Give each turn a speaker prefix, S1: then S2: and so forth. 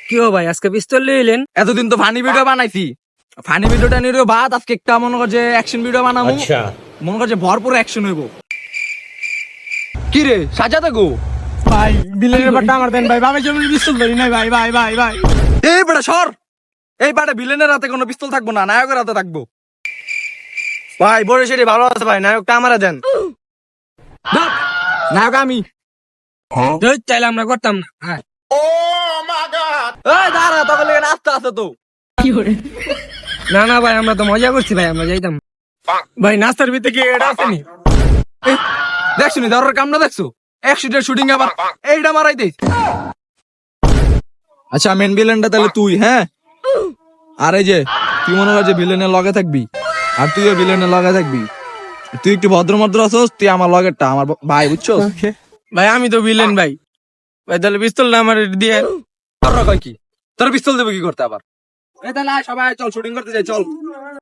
S1: কি হো ভাই আজকে পিস্তল লইলেন?
S2: এতদিন তো ফানি ভিডিও বানাইছি, ফানি ভিডিওটা নিয়ে বাদ আজকে একটা মনে কর যে অ্যাকশন ভিডিও বানাবো। মনে কর যে ভরপুর অ্যাকশন হইব। কি রে সাজাতে গো
S1: ভাই বিলের ব্যাপারটা আমার দেন ভাই, বাবা জমি পিস্তল ধরি নাই ভাই ভাই ভাই ভাই।
S2: এই বেটা সর, এই বেটা ভিলেনের হাতে কোনো পিস্তল থাকবো না, নায়কের হাতে থাকবো।
S1: ভাই বড় সেটি ভালো আছে ভাই, নায়কটা আমারে দেন।
S2: ধুর, নায়ক আমি।
S1: চাইলে আমরা করতাম না। হ্যাঁ
S2: এই দাঁড়া, তখন লেগে নাচতে আছে তো।
S1: না না ভাই, আমরা তো মজা করছি ভাই, আমরা যাইতাম। ভাই নাস্তার ভিতরে কি এটা আছে নি?
S2: দেখছো নি ধরার কামটা দেখছো, একশোটার শুটিং আবার এইটা মারাই দেই। আচ্ছা মেন ভিলেনটা তাহলে তুই, হ্যাঁ? আর এই যে তুই মনে কর যে ভিলেনের লগে থাকবি, আর তুইও ভিলেনের লগে থাকবি। তুই একটু ভদ্র আছোস, তুই আমার লগেরটা, আমার ভাই বুঝছো?
S1: ভাই আমি তো বিলেন ভাই, ভাই তাহলে পিস্তলটা আমার দিয়ে।
S2: তোর কয় কি, তোর পিস্তল দেবো কি করতে আবার? এই তাহলে আয় সবাই চল শুটিং করতে যাই, চল।